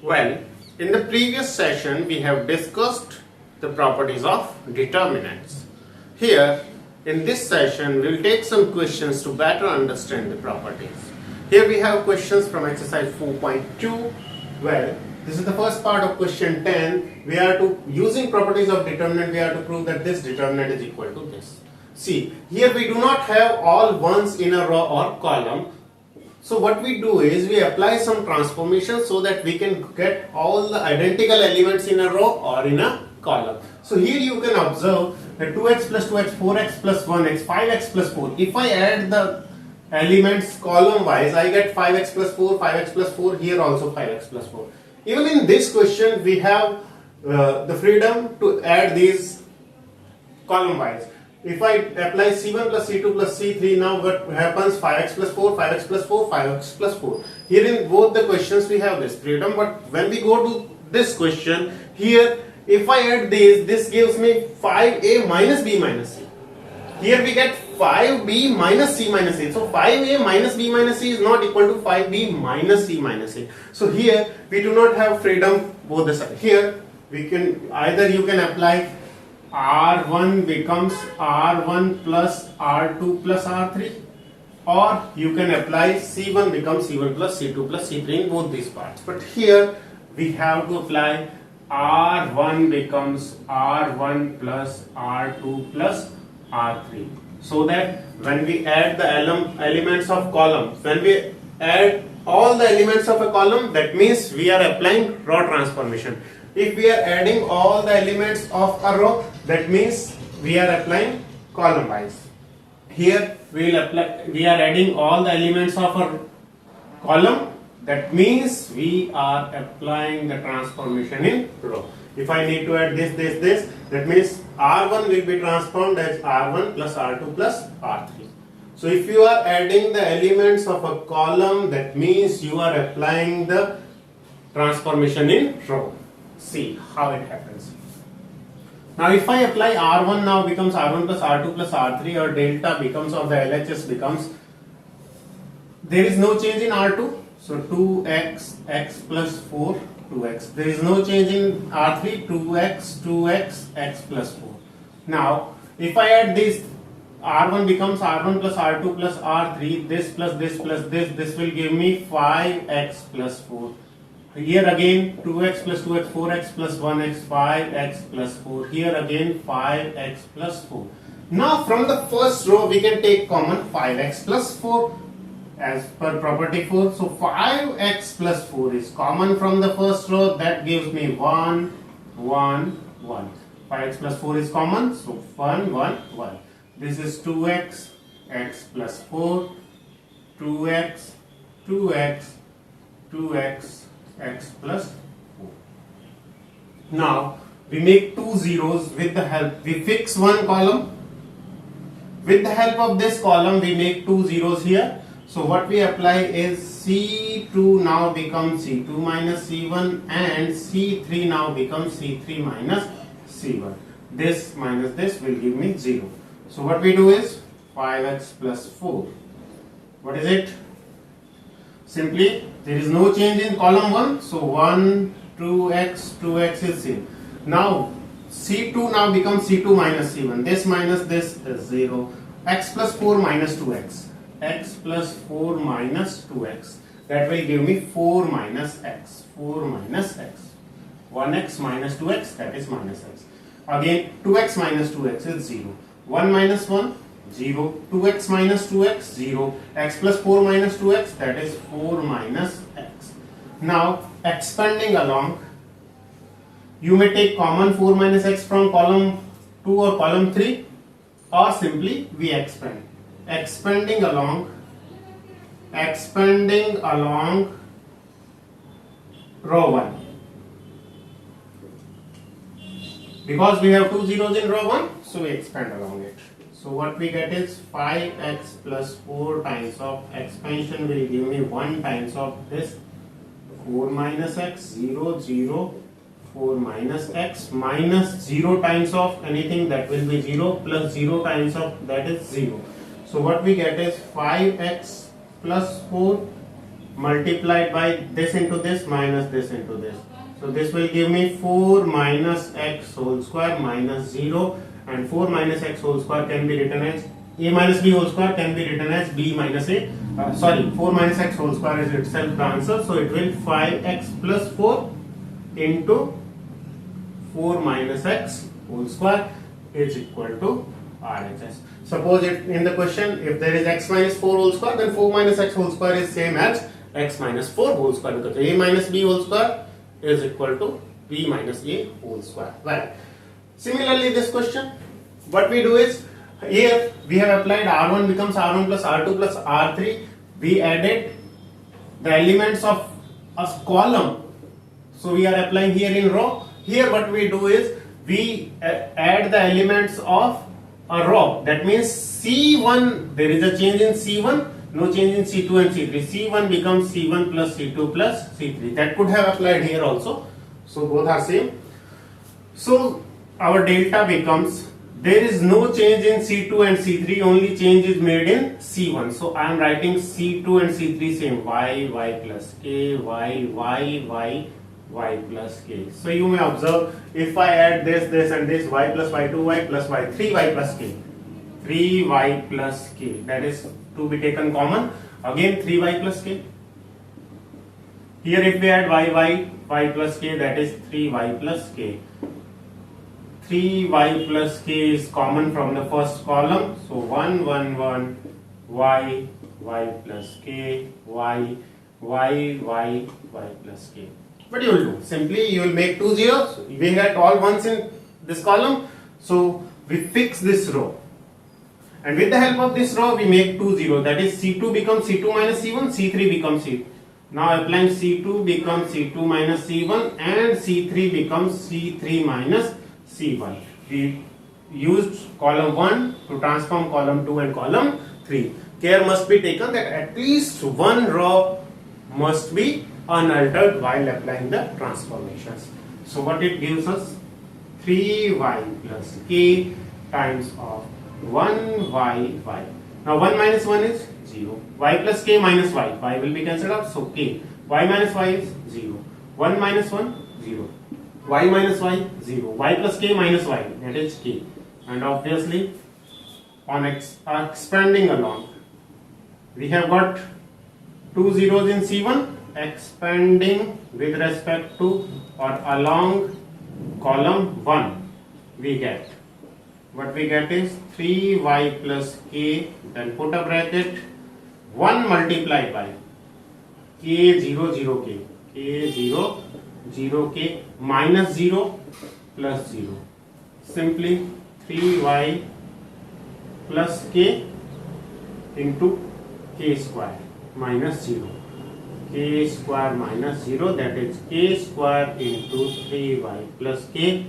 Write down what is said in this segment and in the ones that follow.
Well, in the previous session we have discussed the properties of determinants. Here, in this session, we will take some questions to better understand the properties. Here we have questions from exercise 4.2. Well, this is the first part of question 10. We are to, using properties of determinant, we are to prove that this determinant is equal to this. See, here we do not have all ones in a row or column. So what we do is we apply some transformation so that we can get all the identical elements in a row or in a column. So here you can observe that 2x plus 2x, 4x plus 1x, 5x plus 4. If I add the elements column wise, I get 5x plus 4, 5x plus 4, here also 5x plus 4. Even in this question we have the freedom to add these column wise. If I apply C1 plus C2 plus C3, now what happens? 5x plus 4, 5x plus 4, 5x plus 4. Here in both the questions we have this freedom, but when we go to this question, here if I add this gives me 5a minus b minus c. Here we get 5b minus c minus a. So 5a minus b minus c is not equal to 5b minus c minus a. So here we do not have freedom both the sides. Here we can either you can apply R1 becomes R1 plus R2 plus R3, or you can apply C1 becomes C1 plus C2 plus C3 in both these parts. But here we have to apply R1 becomes R1 plus R2 plus R3, so that when we add the elements of column, when we add all the elements of a column, that means we are applying row transformation. If we are adding all the elements of a row, that means we are applying column wise. Here we are adding all the elements of a column, that means we are applying the transformation in row. If I need to add this, that means R1 will be transformed as R1 plus R2 plus R3. So if you are adding the elements of a column, that means you are applying the transformation in row. See how it happens. Now if I apply R1 now becomes R1 plus R2 plus R3, or delta becomes of the LHS becomes, there is no change in R2, so 2x, x plus 4, 2x. There is no change in R3, 2x, 2x, x plus 4. Now if I add this, R1 becomes R1 plus R2 plus R3, this plus this plus this will give me 5x plus 4. Here again 2x plus 2x, 4x plus 1x, 5x plus 4. Here again 5x plus 4. Now from the first row we can take common 5x plus 4 as per property 4. So 5x plus 4 is common from the first row. That gives me 1, 1, 1. 5x plus 4 is common. So 1, 1, 1. This is 2x, x plus 4, 2x, 2x, 2x, x plus 4. Now we make two zeros with the help, we fix one column. With the help of this column we make two zeros here. So what we apply is C2 now becomes C2 minus C1, and C3 now becomes C3 minus C1. This minus this will give me 0. So what we do is 5x plus 4. What is it? Simply there is no change in column 1, so 1, 2x, 2x is same. Now C2 now becomes C2 minus C1. This minus this is 0. X plus 4 minus 2x. X plus 4 minus 2x. That will give me 4 minus x. 4 minus x. 1x minus 2x, that is minus x. Again 2x minus 2x is 0. 1 minus 1, 0. 2x minus 2x, 0. X plus 4 minus 2x, that is 4 minus x. Now expanding along, you may take common 4 minus x from column 2 or column 3, or simply we expand. Expanding along row 1. Because we have two zeros in row 1, so we expand along it. So what we get is 5x plus 4 times of expansion will give me 1 times of this 4 minus x, 0, 0, 4 minus x, minus 0 times of anything, that will be 0, plus 0 times of that is 0. So what we get is 5x plus 4 multiplied by this into this minus this into this. So this will give me 4 minus x whole square minus 0, and 4 minus x whole square can be written as a minus b whole square can be written as b minus a. 4 minus x whole square is itself the answer. So it will 5x plus 4 into 4 minus x whole square is equal to RHS. Suppose in the question, if there is x minus 4 whole square, then 4 minus x whole square is same as x minus 4 whole square, because a minus b whole square is equal to b minus a whole square. Well, similarly this question, what we do is, here we have applied R1 becomes R1 plus R2 plus R3. We added the elements of a column. So we are applying here in row. Here what we do is, we add the elements of a row. That means C1, there is a change in C1, no change in C2 and C3. C1 becomes C1 plus C2 plus C3. That could have applied here also. So both are same. So our delta becomes, there is no change in C2 and C3, only change is made in C1. So I am writing C2 and C3 same, y plus k, y plus k. So you may observe, if I add this and this, y plus y2 y plus y, 3y plus k, 3y plus k, that is to be taken common, again 3y plus k. Here if we add y plus k, that is 3y plus k. 3y plus k is common from the first column, so 1 1 1 y plus k, y plus k. What you will do? Simply you will make 2 zeros. We had all ones in this column, so we fix this row, and with the help of this row we make 2 zeros. That is C2 becomes C2 minus C1, C3 becomes C. Now applying C2 becomes C2 minus C1 and C3 becomes C3 minus C1. We used column 1 to transform column 2 and column 3. Care must be taken that at least one row must be unaltered while applying the transformations. So what it gives us? 3y plus k times of 1y. Now 1 minus 1 is 0. Y plus k minus y will be cancelled out, so k. Y minus y is 0. 1 minus 1, 0. Y minus y, 0. Y plus k minus y, that is k. And obviously on expanding along, we have got 2 zeros in C1. Expanding with respect to or along column 1, we get, what we get is 3y plus k, then put a bracket, 1 multiplied by k 0 0 k, k 0 0 k minus 0 plus 0. Simply 3y plus k into k square minus 0. K square minus 0, that is k square into 3y plus k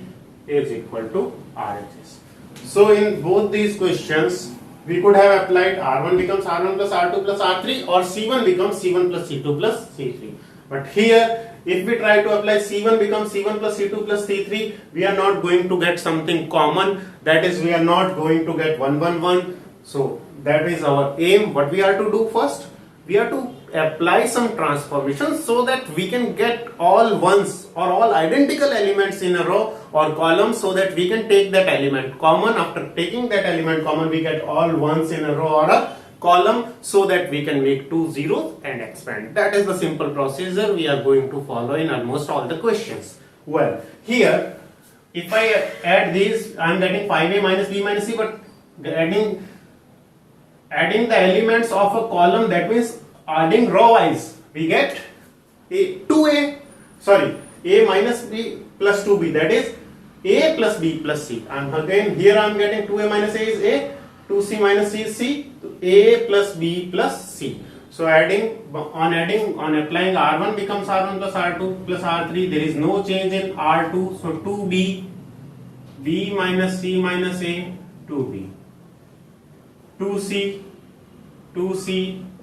is equal to RHS. So in both these questions, we could have applied R1 becomes R1 plus R2 plus R3, or C1 becomes C1 plus C2 plus C3. But here, if we try to apply C1 becomes C1 plus C2 plus C3, we are not going to get something common. That is, we are not going to get 1 1 1. So that is our aim. What we are to do first? We are to apply some transformations so that we can get all ones or all identical elements in a row or column, so that we can take that element common. After taking that element common, we get all ones in a row or a column, so that we can make 2 zeros and expand. That is the simple procedure we are going to follow in almost all the questions. Well, here if I add these, I am getting 5a minus b minus c, but adding the elements of a column, that means adding row wise, we get a minus b plus 2b, that is a plus b plus c. And again here I am getting 2a minus a is a, 2c minus c is c, a plus b plus c. So on applying R1 becomes R1 plus R2 plus R3, there is no change in R2, so 2b, b minus c minus a, 2b, 2c,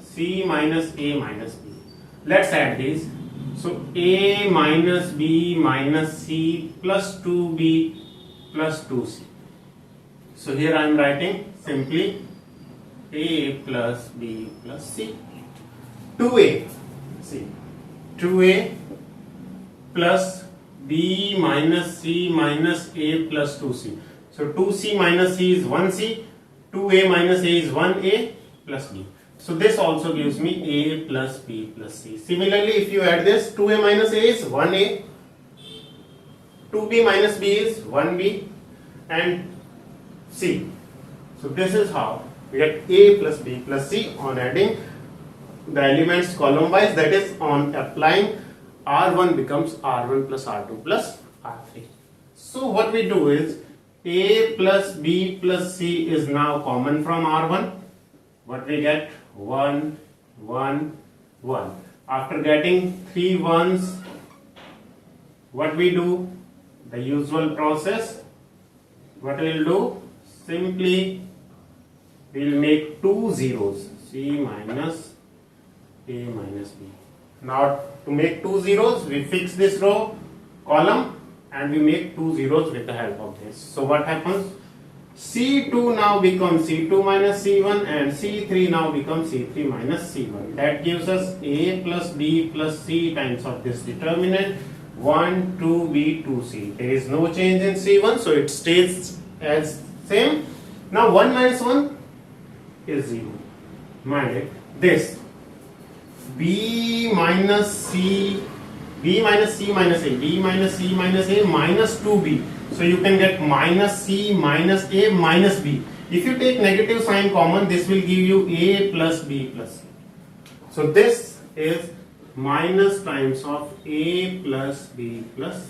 c minus a minus b. Let's add these. So a minus b minus c plus 2b plus 2c. So here I am writing simply a plus b plus c. 2a. see, 2a plus b minus c minus a plus 2c. So 2c minus c is 1c, 2a minus a is 1a plus b. So this also gives me a plus b plus c. Similarly, if you add this, 2a minus a is 1a, 2b minus b is 1b, and c. So this is how we get a plus b plus c on adding the elements column wise, that is on applying R1 becomes R1 plus R2 plus R3. So what we do is a plus b plus c is now common from R1. What we get? 1, 1, 1. After getting 3 ones, what we do? The usual process. What we'll do? Simply we'll make 2 zeros, c minus a minus b. Now to make 2 zeros, we fix this row column and we make 2 zeros with the help of this. So what happens? C2 now becomes C2 minus C1 and C3 now becomes C3 minus C1. That gives us A plus B plus C times of this determinant 1, 2B, 2C. There is no change in C1, so it stays as same. Now 1 minus 1 is 0. Mind it. This B minus C, B minus C minus A, B minus C minus A minus 2B. So you can get minus C minus A minus B. If you take negative sign common, this will give you A plus B plus C. So this is minus times of A plus B plus C.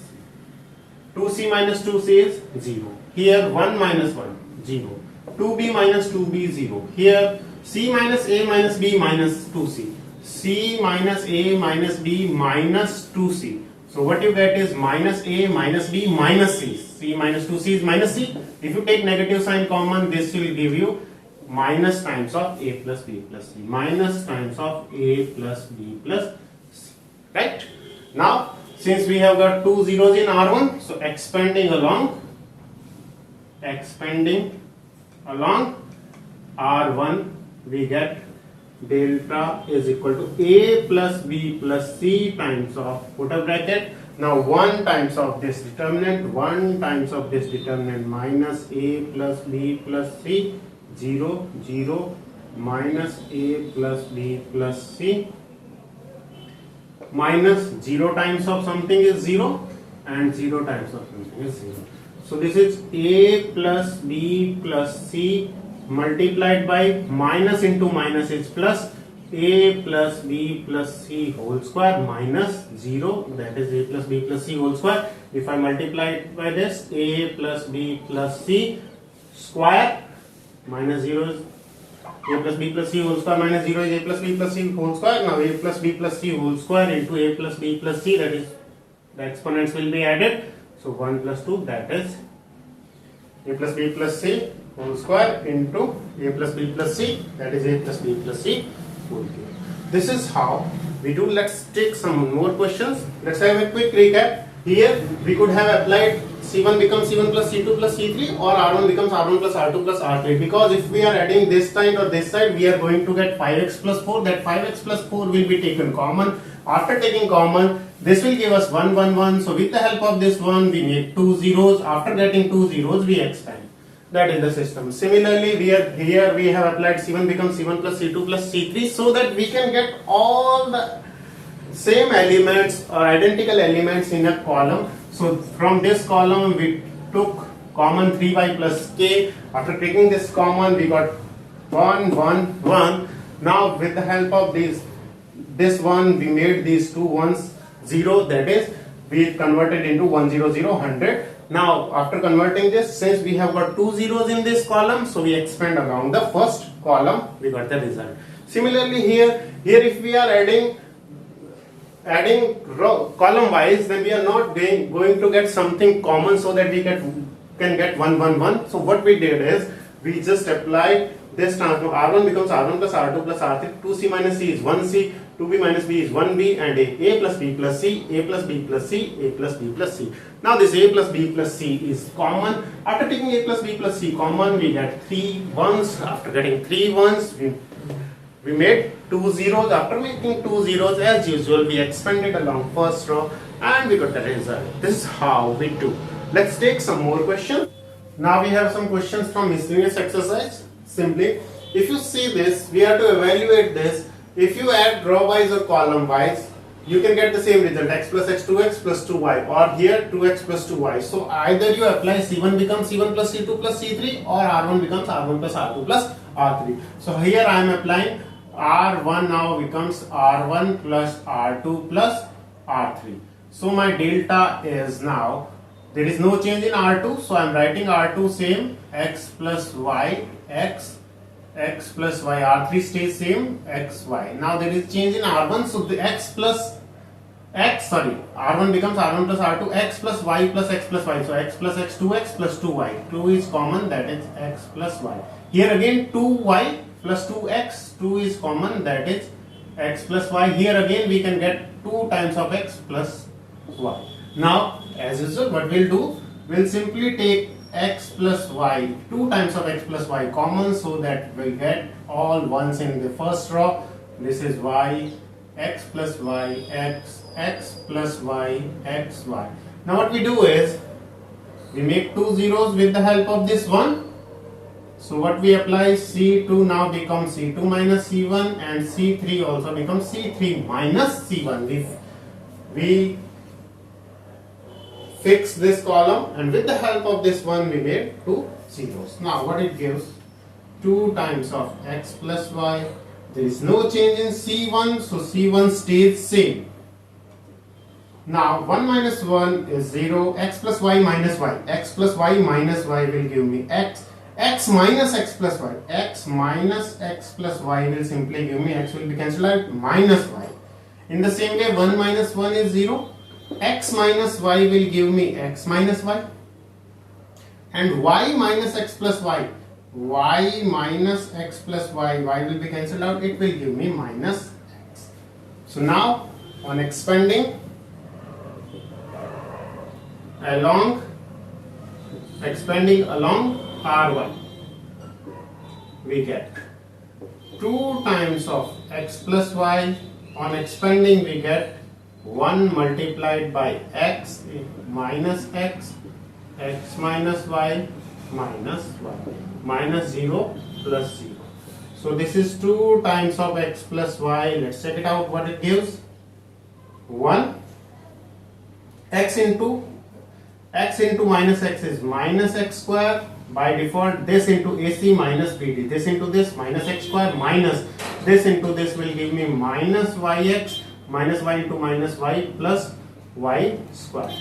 2C minus 2C is 0. Here 1 minus 1, 0. 2B minus 2B, 0. Here C minus A minus B minus 2C. C minus A minus B minus 2C. So what you get is minus A minus B minus C. C minus 2C is minus C. If you take negative sign common, this will give you minus times of A plus B plus C. Minus times of A plus B plus C. Right? Now, since we have got 2 zeros in R1, so expanding along R1, we get delta is equal to A plus B plus C times of, put a bracket, now 1 times of this determinant, 1 times of this determinant minus A plus B plus C, 0, 0, minus A plus B plus C, minus 0 times of something is 0 and 0 times of something is 0. So this is A plus B plus C multiplied by minus into minus is plus, A plus B plus C whole square minus 0, that is A plus B plus C whole square. If I multiply it by this, A plus B plus C square minus 0 is A plus B plus C whole square minus 0 is A plus B plus C whole square. Now A plus B plus C whole square into A plus B plus C, that is the exponents will be added. So 1 plus 2, that is A plus B plus C whole square into A plus B plus C, that is A plus B plus C whole cube. This is how we do. Let's take some more questions. Let's have a quick recap. Here we could have applied C1 becomes C1 plus C2 plus C3, or R1 becomes R1 plus R2 plus R3, because if we are adding this side or this side, we are going to get 5x plus 4. That 5x plus 4 will be taken common. After taking common, this will give us 1, 1, 1. So with the help of this one, we make 2 zeros. After getting 2 zeros, we expand. That is the system. Similarly, here we have applied C1 becomes C1 plus C2 plus C3, so that we can get all the same elements or identical elements in a column. So from this column we took common 3y plus k. After taking this common, we got 1, 1, 1. Now with the help of this one, we made these two ones 0, that is we converted into 1, 0, 0, 100. Now after converting this, since we have got 2 zeros in this column, so we expand along the first column, we got the result. Similarly here if we are adding row column wise, then we are not going to get something common so that we can get 1, 1, 1. So what we did is we just applied this transform. R1 becomes R1 plus R2 plus R3. 2C minus C is 1C, 2B minus B is 1B, and A plus B plus C, A plus B plus C, A plus B plus C. Now this A plus B plus C is common. After taking A plus B plus C common, we get 3 ones. After getting 3 ones, we We made two zeros. After making two zeros, as usual, we expanded along first row and we got the result. This is how we do. Let's take some more questions. Now we have some questions from miscellaneous exercise. Simply, if you see this, we have to evaluate this. If you add row wise or column wise, you can get the same result, x plus x 2x plus 2y, or here 2x plus 2y. So either you apply C1 becomes C1 plus C2 plus C3, or R1 becomes R1 plus R2 plus R3. So here I am applying R1 now becomes R1 plus R2 plus R3. So my delta is now, there is no change in R2, so I am writing R2 same, x plus y, x plus y, R3 stays same, x, y. Now there is change in R1, so the R1 becomes R1 plus R2, x plus y plus x plus y. So x plus x, 2x plus 2y. 2 is common, that is x plus y. Here again 2y plus 2x, 2 is common, that is x plus y. Here again we can get 2 times of x plus y. Now as usual, what we'll do, we'll simply take x plus y, 2 times of x plus y common, so that we get all ones in the first row. This is y, x plus y, x plus y, x, y. Now what we do is, we make two zeros with the help of this one. So what we apply, C2 now becomes C2 minus C1, and C3 also becomes C3 minus C1. We fix this column, and with the help of this one we made two zeros. Now what it gives, 2 times of x plus y. There is no change in C1, so C1 stays same. Now 1 minus 1 is 0, x plus y minus y. X plus y minus y will give me x. X minus x plus y. X minus x plus y will simply give me, x will be cancelled out, minus y. In the same way, 1 minus 1 is 0. X minus y will give me x minus y. And y minus x plus y. Y minus x plus y. Y will be cancelled out. It will give me minus x. So now, on expanding along R1, we get 2 times of x plus y. On expanding we get 1 multiplied by x minus x, x minus y, minus 0 plus 0. So this is 2 times of x plus y. Let's check it out what it gives. 1 x into minus x is minus x square. By default, this into AC minus BD. This into this minus x square minus this into this will give me minus yx. Minus y into minus y plus y square.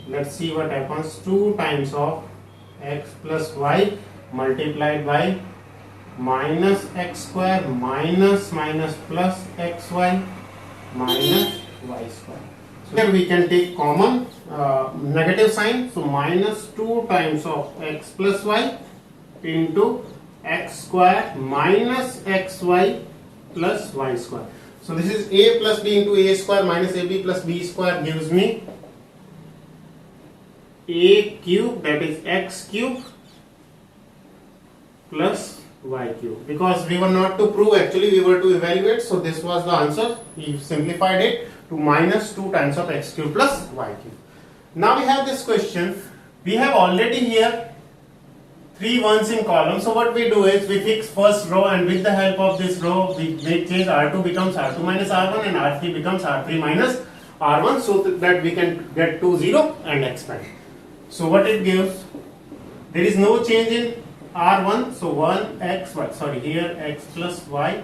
Let's see what happens. 2 times of x plus y multiplied by minus x square minus plus xy minus y square. So here we can take common negative sign. So minus 2 times of x plus y into x square minus xy plus y square. So this is a plus b into a square minus ab plus b square gives me a cube, that is x cube plus y cube. Because we were not to prove, actually we were to evaluate, so this was the answer. We simplified it to minus 2 times of x cube plus y cube. Now we have this question. We have already here 3 ones in column. So what we do is, we fix first row, and with the help of this row we make change. R2 becomes R2 minus R1 and R3 becomes R3 minus R1, so that we can get 2 0 and expand. So what it gives, there is no change in R1, so 1 x y, sorry, here x plus y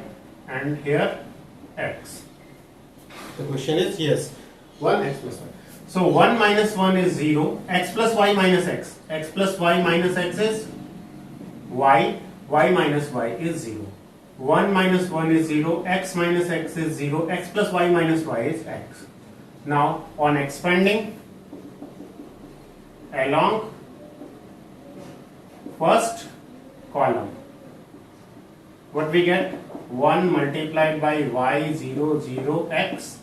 and here x. The question is, yes, 1 x plus y. So 1 minus 1 is 0, x plus y minus x. X plus y minus x is y, y minus y is 0. 1 minus 1 is 0, x minus x is 0, x plus y minus y is x. Now on expanding along first column, what we get? 1 multiplied by y 0 0 x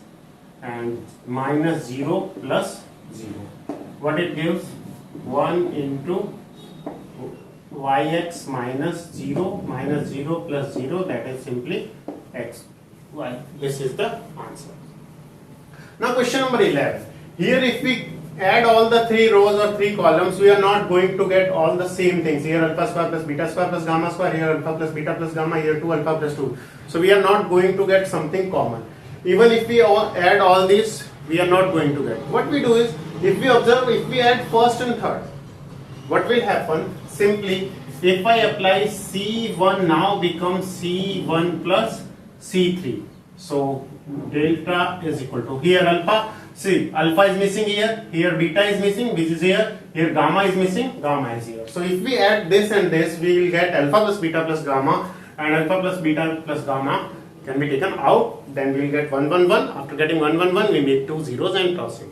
and minus 0 plus 0. What it gives? 1 into yx minus 0 plus 0, that is simply x, y. This is the answer. Now question number 11. Here if we add all the 3 rows or 3 columns, we are not going to get all the same things. Here alpha square plus beta square plus gamma square, here alpha plus beta plus gamma, here 2 alpha plus 2. So we are not going to get something common. Even if we add all these, we are not going to get. What we do is, if we observe, if we add first and third, what will happen? Simply, if I apply C1 now becomes C1 plus C3. So delta is equal to, here alpha, see alpha is missing here beta is missing, which is here gamma is missing, gamma is here. So if we add this and this, we will get alpha plus beta plus gamma, and alpha plus beta plus gamma can be taken out, then we will get 1 1 1. After getting 1 1 1, we make 2 zeros and toss it.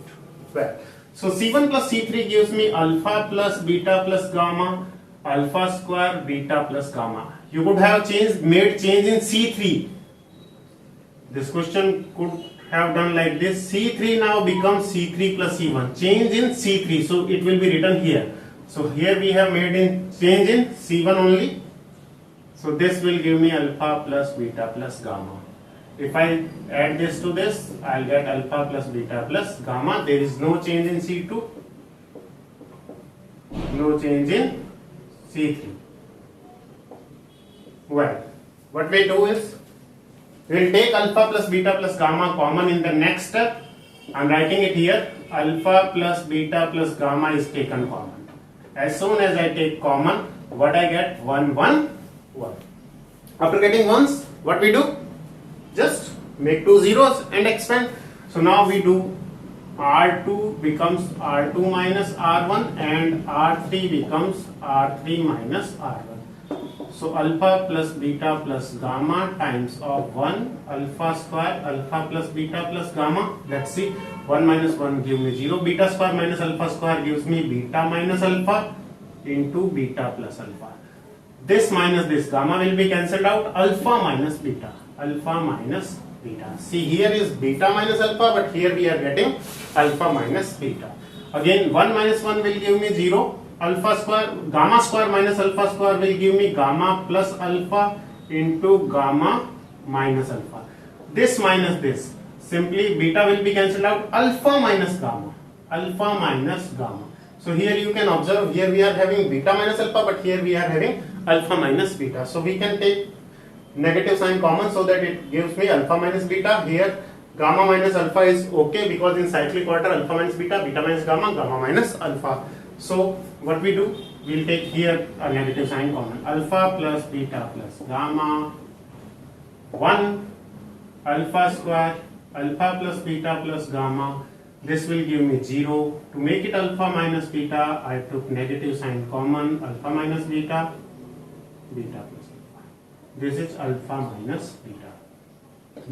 Well, so C1 plus C3 gives me alpha plus beta plus gamma, alpha square beta plus gamma. You could have made change in C3. This question could have done like this. C3 now becomes C3 plus C1. Change in C3. So it will be written here. So here we have made change in C1 only. So this will give me alpha plus beta plus gamma. If I add this to this, I'll get alpha plus beta plus gamma. There is no change in C2. No change in C3. Well, what we do is, we will take alpha plus beta plus gamma common in the next step. I am writing it here. Alpha plus beta plus gamma is taken common. As soon as I take common, what I get? 1 1 1. After getting ones, what we do? Just make 2 zeros and expand. So now we do R2 becomes R2 minus R1 and R3 becomes R3 minus R1. So alpha plus beta plus gamma times of 1 alpha square alpha plus beta plus gamma. Let's see, 1 minus 1 give me 0. Beta square minus alpha square gives me beta minus alpha into beta plus alpha. This minus this gamma will be cancelled out. Alpha minus beta. Alpha minus beta. See, here is beta minus alpha, but here we are getting alpha minus beta. Again, 1 minus 1 will give me 0. Alpha square, gamma square minus alpha square will give me gamma plus alpha into gamma minus alpha. This minus this, simply beta will be cancelled out. Alpha minus gamma. Alpha minus gamma. So here you can observe, here we are having beta minus alpha, but here we are having alpha minus beta. So we can take negative sign common so that it gives me alpha minus beta. Here gamma minus alpha is okay because in cyclic order alpha minus beta, beta minus gamma, gamma minus alpha. So what we do, we will take here a negative sign common. Alpha plus beta plus gamma, 1 alpha square alpha plus beta plus gamma. This will give me 0. To make it alpha minus beta, I took negative sign common. Alpha minus beta, beta plus alpha. This is alpha minus beta.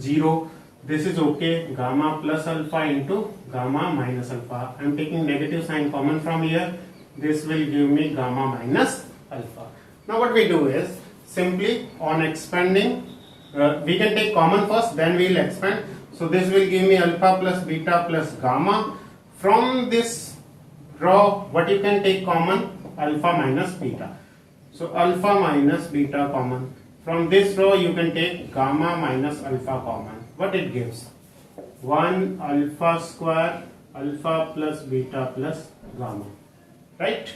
0. This is okay. Gamma plus alpha into gamma minus alpha. I am taking negative sign common from here. This will give me gamma minus alpha. Now what we do is, simply on expanding, we can take common first, then we will expand. So this will give me alpha plus beta plus gamma. From this row, what you can take common? Alpha minus beta. So alpha minus beta common. From this row you can take gamma minus alpha common. What it gives? 1 alpha square alpha plus beta plus gamma. Right?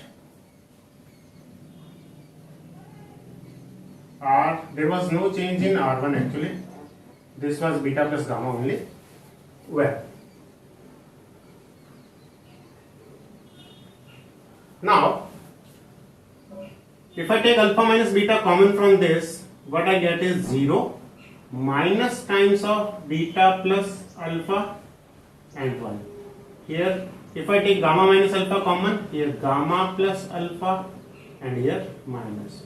There was no change in R1 actually. This was beta plus gamma only. Well, now if I take alpha minus beta common from this, what I get is 0 minus times of beta plus alpha and 1. Here if I take gamma minus alpha common, here gamma plus alpha and here minus.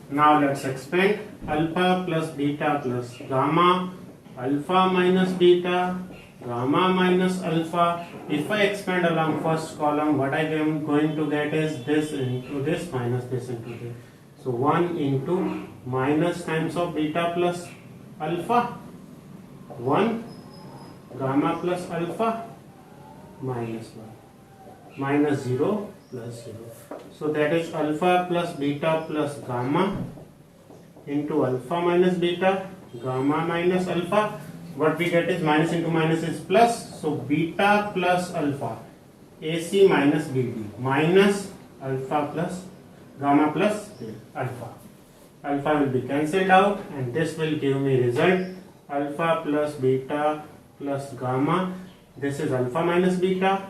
Now let's expand. Alpha plus beta plus gamma, alpha minus beta, gamma minus alpha. If I expand along first column, what I am going to get is this into this minus this into this. So 1 into minus times of beta plus alpha, 1 gamma plus alpha minus 1 minus 0 plus 0. So that is alpha plus beta plus gamma into alpha minus beta gamma minus alpha. What we get is minus into minus is plus. So beta plus alpha, AC minus BD, minus alpha plus gamma plus alpha. Alpha will be cancelled out and this will give me result alpha plus beta plus gamma. This is alpha minus beta,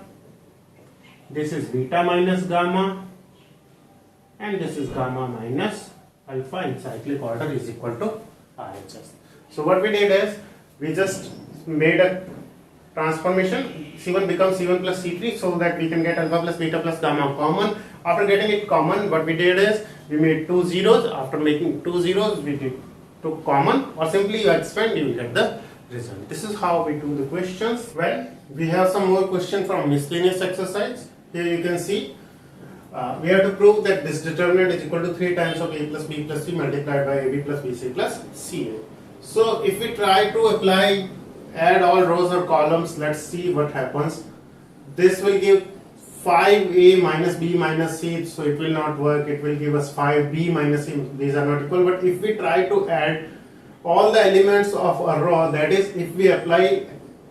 this is beta minus gamma, and this is gamma minus alpha in cyclic order is equal to RHS. So what we did is we just made a transformation. C1 becomes C1 plus C3 so that we can get alpha plus beta plus gamma common. After getting it common, what we did is we made two zeros. After making two zeros, we took common, or simply you expand, you will get the result. This is how we do the questions. Well, we have some more questions from miscellaneous exercise. Here you can see we have to prove that this determinant is equal to 3 times of a plus b plus c multiplied by ab plus bc plus ca. So if we try to apply, add all rows or columns, let's see what happens. This will give 5a minus b minus c, so it will not work. It will give us 5b minus c. These are not equal. But if we try to add all the elements of a row, that is, if we apply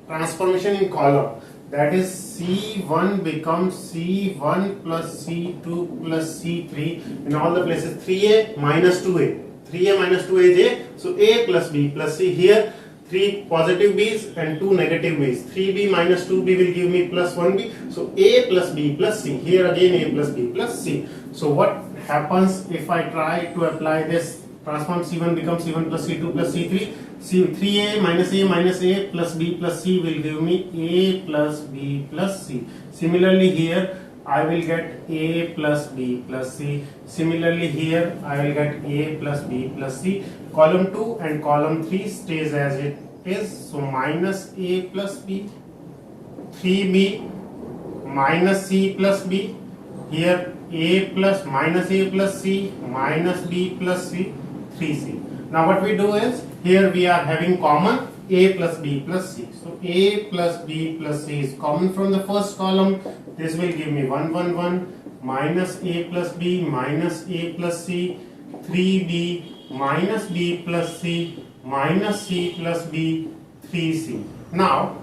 transformation in column, that is C1 becomes C1 plus C2 plus C3 in all the places. 3a minus 2a, 3a minus 2a is a, so a plus b plus c. Here 3 positive b's and 2 negative b's. 3b minus 2b will give me plus 1b, so a plus b plus c. Here again a plus b plus c. So what happens if I try to apply this transform? C1 becomes C1 plus C2 plus C3. C3a minus a plus b plus c will give me a plus b plus c. Similarly here I will get a plus b plus c. Similarly here I will get a plus b plus c. Column 2 and column 3 stays as it is. So minus a plus b, 3b minus c plus b. Here a plus minus a plus c minus b plus c, 3c. Now what we do is, here we are having common a plus b plus c. So a plus b plus c is common from the first column. This will give me 1 1 1 minus a plus b minus a plus c, 3b minus b plus c minus c plus b, 3c. Now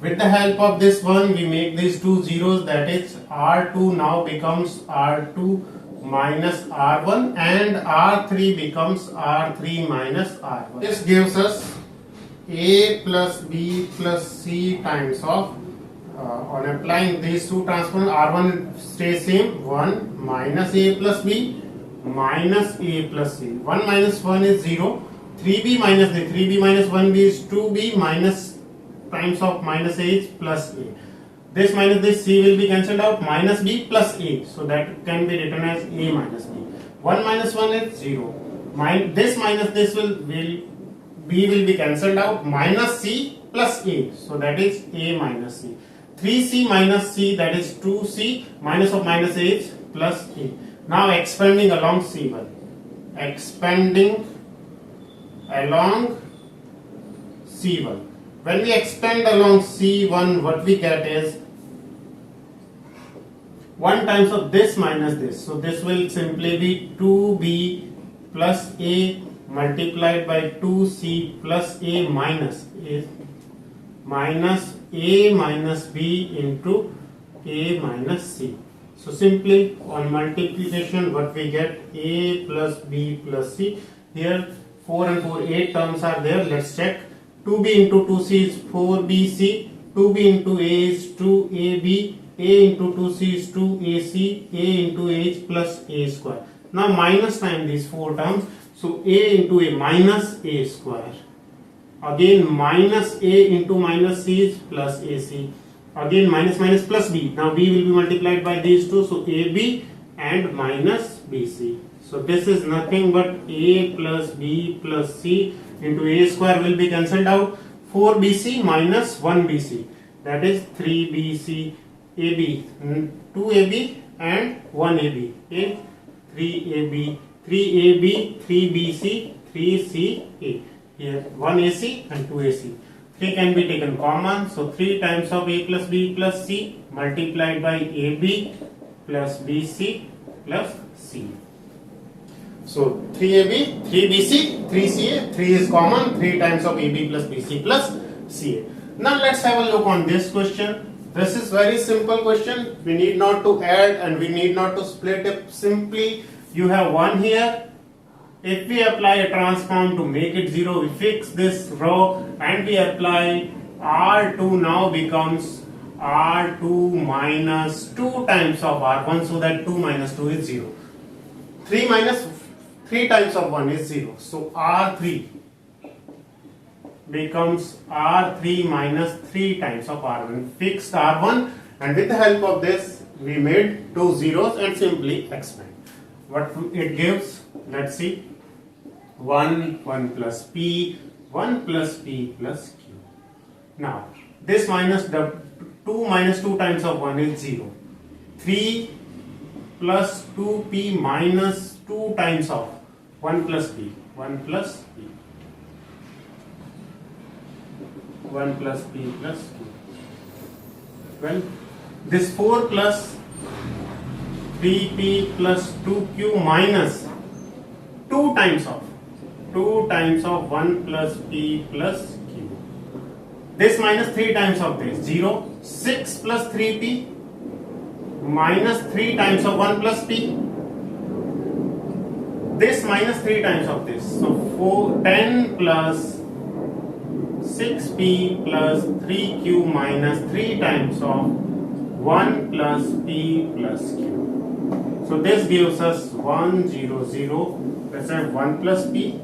with the help of this one we make these two zeros, that is R2 now becomes R2 minus R1 and R3 becomes R3 minus R1. This gives us a plus b plus c times of on applying these two transformations, R1 stays same, 1 minus a plus b minus a plus c. 1 minus 1 is 0. 3b minus the 3b minus 1b is 2b minus times of minus a is plus a. This minus this c will be cancelled out, minus b plus a, so that can be written as a minus b. 1 minus 1 is 0. This minus this will b will be cancelled out, minus c plus a, so that is a minus c. 3c minus c, that is 2c, minus of minus a is plus a. Now expanding along c1, expanding along c1. When we expand along c1, what we get is 1 times of this minus this. So this will simply be 2b plus a multiplied by 2c plus a minus a minus b into a minus c. So simply on multiplication what we get, a plus b plus c. Here 4 and 4, 8 terms are there. Let's check. 2b into 2c is 4bc, 2b into a is 2ab, a into 2c is 2ac, a into a is plus a square. Now minus time these 4 terms, so a into a minus a square. Again minus a into minus c is plus ac. Again minus minus plus b. Now b will be multiplied by these two, so ab and minus bc. So this is nothing but a plus b plus c into a square will be cancelled out. 4bc minus 1bc, that is 3bc, ab, 2ab and 1ab, 3ab, 3ab, 3bc, 3ca. Here 1ac and 2ac. 3 can be taken common, so 3 times of a plus b plus c multiplied by ab plus bc plus c. So 3AB, 3BC, 3CA, 3 is common, 3 times of AB plus BC plus CA. Now let's have a look on this question. This is very simple question. We need not to add and we need not to split it. Simply you have 1 here. If we apply a transform to make it 0, we fix this row and we apply R2 now becomes R2 minus 2 times of R1, so that 2 minus 2 is 0. 3 minus 3 times of 1 is 0. So R3 becomes R3 minus 3 times of R1. Fixed R1, and with the help of this we made 2 zeros and simply expand. What it gives, let's see, 1 plus P, 1 plus P plus Q. Now this minus the 2 minus 2 times of 1 is 0. 3 plus 2P minus 2 times of 1 plus P, 1 plus P, 1 plus P plus Q. Well, this 4 plus 3P plus 2Q minus 2 times of 1 plus P plus Q. This minus 3 times of this, 0. 6 plus 3P minus 3 times of 1 plus P. This minus 3 times of this. So 10 plus 6P plus 3Q minus 3 times of 1 plus P plus Q. So this gives us 1, 0, 0. Let's have 1 plus P,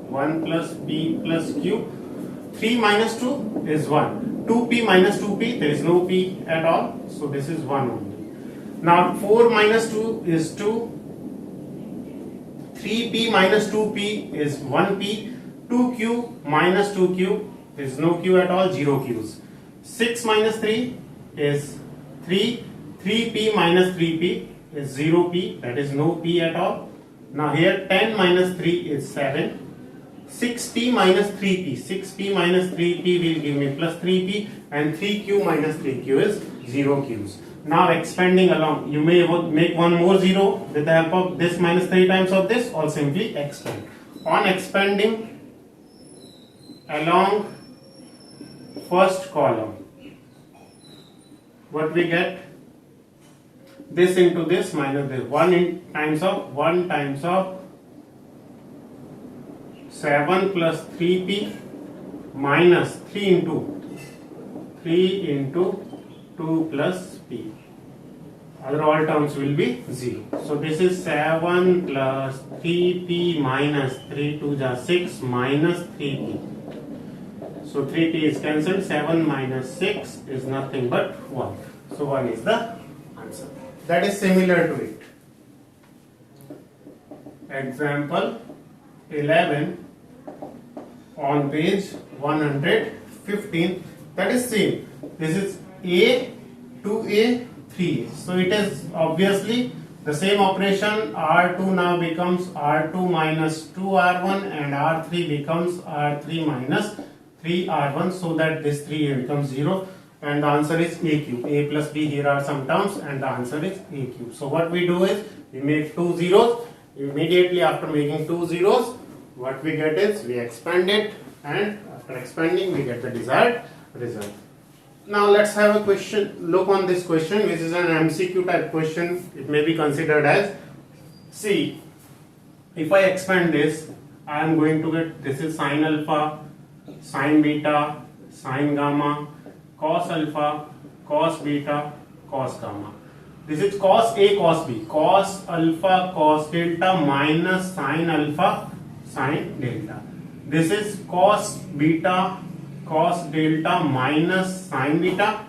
1 plus P plus Q. 3 minus 2 is 1. 2P minus 2P, there is no P at all. So this is 1 only. Now 4 minus 2 is 2. 3P minus 2P is 1P. 2Q minus 2Q, there is no Q at all, 0 Qs. 6 minus 3 is 3. 3P minus 3P is 0P, that is no P at all. Now here 10 minus 3 is 7. 6P minus 3P, 6P minus 3P will give me plus 3P, and 3Q minus 3Q is 0 Qs. Now expanding along, you may make one more 0 with the help of this minus 3 times of this, or simply expand. On expanding along first column, what we get? This into this minus this, 1 times of 7 plus 3P minus 3 into 2 plus P. Other all terms will be 0. So this is 7 plus 3P minus 3 to the 6 minus 3P. So 3P is cancelled. 7 minus 6 is nothing but 1. So 1 is the answer. That is similar to it. Example 11 on page 115. That is same. This is A, 2A, 3A. So it is obviously the same operation. R2 now becomes R2 minus 2R1 and R3 becomes R3 minus 3R1, so that this 3A becomes 0, and the answer is A cube. A plus B, here are some terms, and the answer is A cube. So what we do is we make 2 zeros. Immediately after making 2 zeros, what we get is we expand it, and after expanding we get the desired result. Now let's have a question, look on this question, which is an MCQ type question. It may be considered as, see, if I expand this, I am going to get, this is sine alpha, sine beta, sine gamma, cos alpha, cos beta, cos gamma. This is cos A, cos B, cos alpha, cos delta minus sine alpha, sine delta. This is cos beta, cos delta minus sine beta,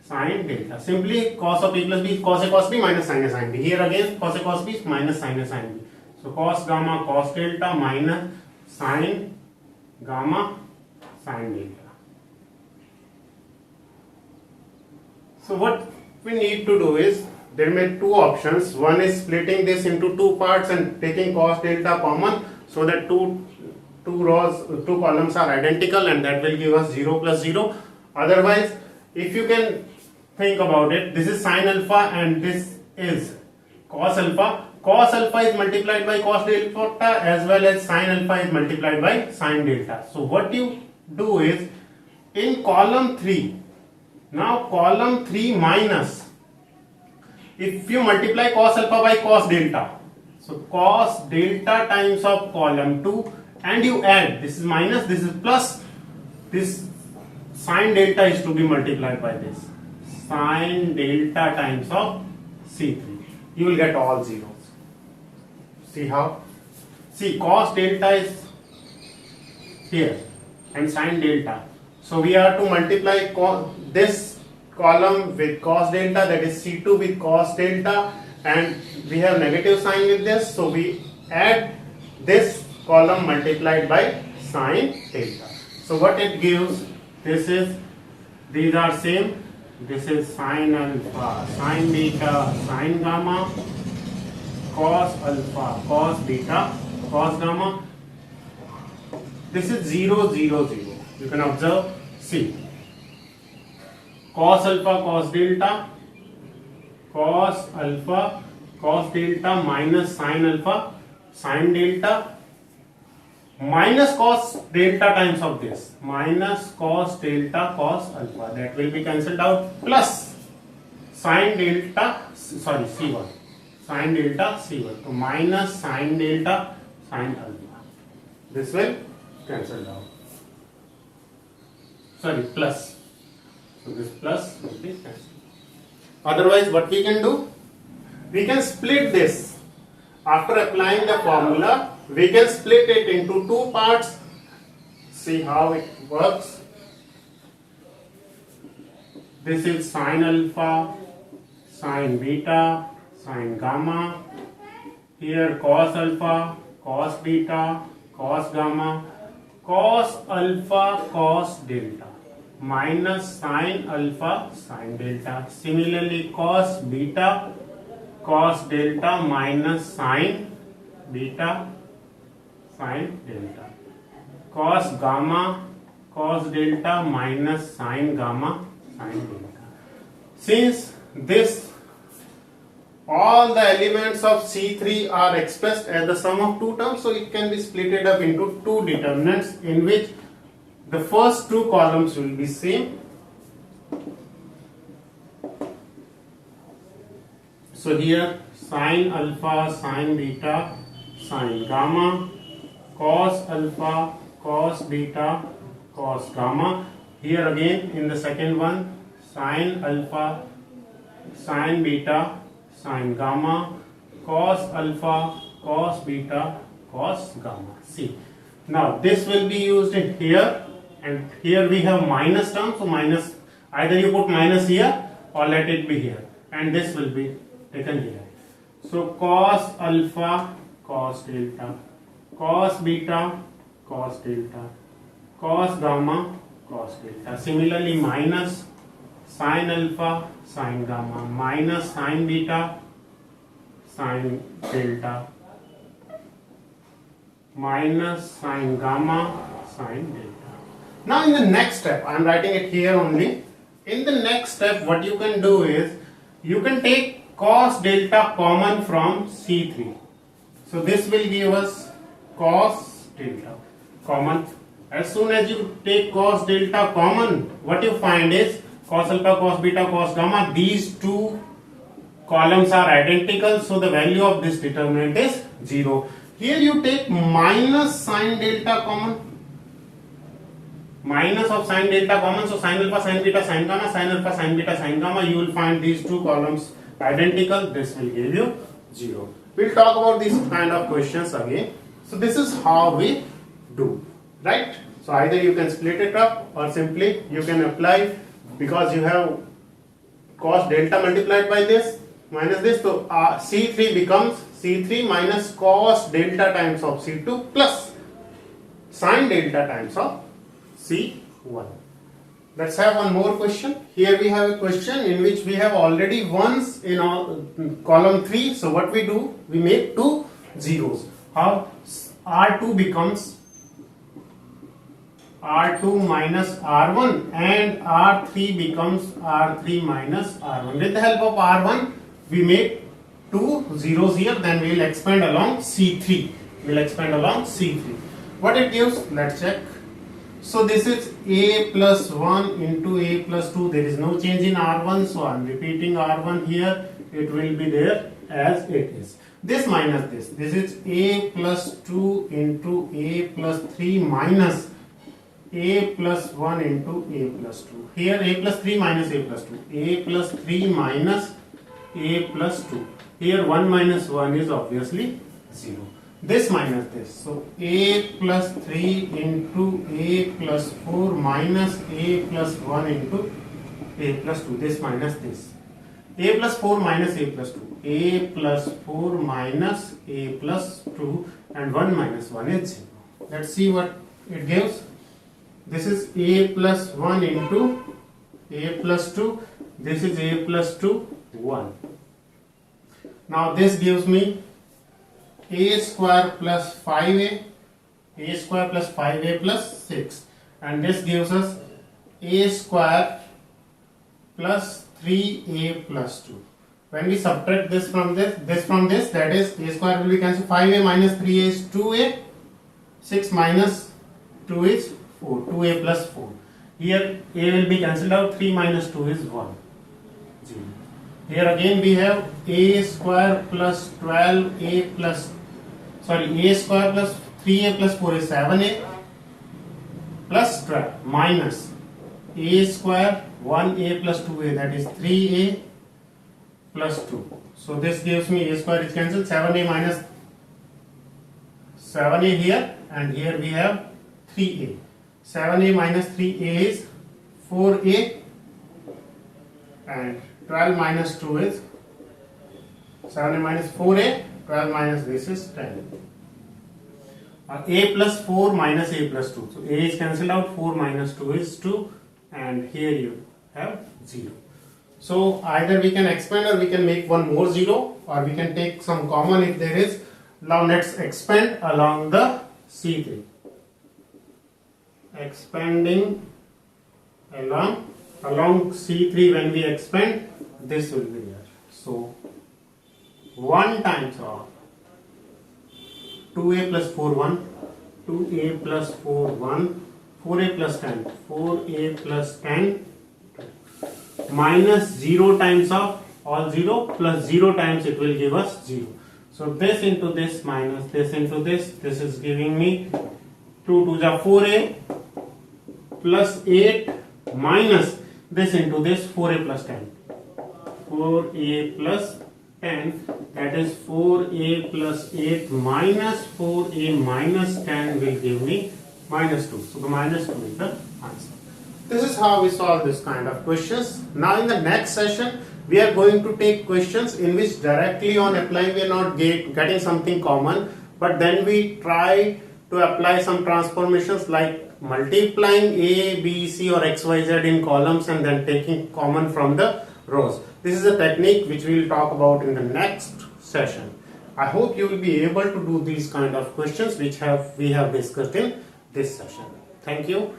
sine delta. Simply cos of A plus B, cos A cos B minus sine A sine B. Here again cos A cos B minus sine A sine B. So cos gamma cos delta minus sine gamma sine delta. So what we need to do is, there may be two options. One is splitting this into two parts and taking cos delta common, so that two columns are identical, and that will give us 0 plus 0. Otherwise, if you can think about it, this is sine alpha and this is cos alpha. cos alpha is multiplied by cos delta as well as sin alpha is multiplied by sin delta. So what you do is in column 3, now column 3 minus, if you multiply cos alpha by cos delta, so cos delta times of column 2 and you add, this is minus, this is plus, this sin delta is to be multiplied by this sin delta times of C3. You will get all zeros. See how? See, cos delta is here and sin delta. So we have to multiply this column with cos delta, that is C2 with cos delta, and we have negative sign with this, so we add this column multiplied by sin delta. So what it gives, this is, these are same, this is sin alpha, sin beta, sin gamma, cos alpha, cos beta, cos gamma. This is 0, 0, 0. You can observe, see, cos alpha, cos delta, cos alpha, cos delta minus sin alpha, sin delta, minus cos delta times of this, minus cos delta cos alpha, that will be cancelled out, plus sin delta, sorry, C1, sin delta C1, so minus sin delta sin alpha, this will cancel out, sorry, plus, so this plus will be cancelled. Otherwise what we can do, we can split this. After applying the formula, we can split it into two parts. See how it works. This is sin alpha, sin beta, sin gamma. Here cos alpha, cos beta, cos gamma, cos alpha, cos delta, minus sin alpha, sin delta. Similarly, cos beta, cos delta minus sin beta, sin delta, cos gamma, cos delta minus sin gamma, sin delta. Since this, all the elements of C3 are expressed as the sum of two terms, so it can be splitted up into two determinants in which the first two columns will be same. So here sin alpha, sin beta, sin gamma, cos alpha, cos beta, cos gamma. Here again in the second one, sin alpha, sin beta, sin gamma, cos alpha, cos beta, cos gamma. See, now this will be used in here, and here we have minus term, so minus, either you put minus here or let it be here, and this will be taken here. So cos alpha, cos delta, cos beta, cos delta, cos gamma, cos delta. Similarly, minus sin alpha, sin gamma, minus sin beta, sin delta, minus sin gamma, sin delta. Now in the next step, I am writing it here only. In the next step, what you can do is, you can take cos delta common from C3. So this will give us cos delta common. As soon as you take cos delta common, what you find is cos alpha, cos beta, cos gamma, these two columns are identical, so the value of this determinant is 0. Here you take minus sin delta common, minus of sin delta common, so sin alpha, sin beta, sin gamma, sin alpha, sin beta, sin gamma, you will find these two columns identical, this will give you 0. We'll talk about these kind of questions again. So this is how we do, right? So either you can split it up or simply you can apply, because you have cos delta multiplied by this minus this, so C3 becomes C3 minus cos delta times of C2 plus sin delta times of C1. Let's have one more question. Here we have a question in which we have already ones in column 3. So what we do? We make two zeros. How? R2 becomes R2 minus R1 and R3 becomes R3 minus R1. With the help of R1, we make two zeros here, then we will expand along C3. We will expand along C3. What it gives? Let's check. So this is a plus 1 into a plus 2. There is no change in R1, so I am repeating R1 here. It will be there as it is. This minus this. This is a plus 2 into a plus 3 minus a plus 1 into a plus 2. Here a plus 3 minus a plus 2. A plus 3 minus a plus 2. Here 1 minus 1 is obviously 0. This minus this. So a plus 3 into a plus 4 minus a plus 1 into a plus 2. This minus this. A plus 4 minus a plus 2. A plus 4 minus a plus 2 and 1 minus 1 is 0. Let's see what it gives. This is a plus 1 into a plus 2. This is a plus 2, 1. Now this gives me a square plus 5a, a square plus 5a plus 6, and this gives us a square plus 3a plus 2. When we subtract this from this, that is a square will be cancelled. 5a minus 3a is 2a, 6 minus 2 is 4, 2a plus 4. Here a will be cancelled out, 3 minus 2 is 1, 0. Here again we have a square plus 12a plus a square plus 3a plus 4 is 7a plus 12 minus a square 1a plus 2a, that is 3a plus 2. So this gives me a square is cancelled, 7a minus 7a here, and here we have 3a. 7a minus 3a is 4a, and 12 minus 2 is 7a minus 4a, 12 minus this is 10. A plus 4 minus a plus 2. So a is cancelled out, 4 minus 2 is 2, and here you have 0. So either we can expand or we can make one more 0, or we can take some common if there is. Now let's expand along the C3. Expanding along C3, when we expand, this will be there. So 1 times of 2a plus 4 1, 2a plus 4 1, 4a plus 10, 4a plus 10, minus 0 times of all 0 plus 0 times it will give us 0. So this into this minus this into this is giving me 2 to the 4a plus 8 minus this into this 4a plus 10. 4a plus 10, that is 4a plus 8 minus 4a minus 10 will give me minus 2. So the minus 2 is the answer. This is how we solve this kind of questions. Now in the next session, we are going to take questions in which directly on applying we are not getting something common, but then we try to apply some transformations like multiplying a, b, c or x, y, z in columns and then taking common from the rows. This is a technique which we will talk about in the next session. I hope you will be able to do these kind of questions which we have discussed in this session. Thank you.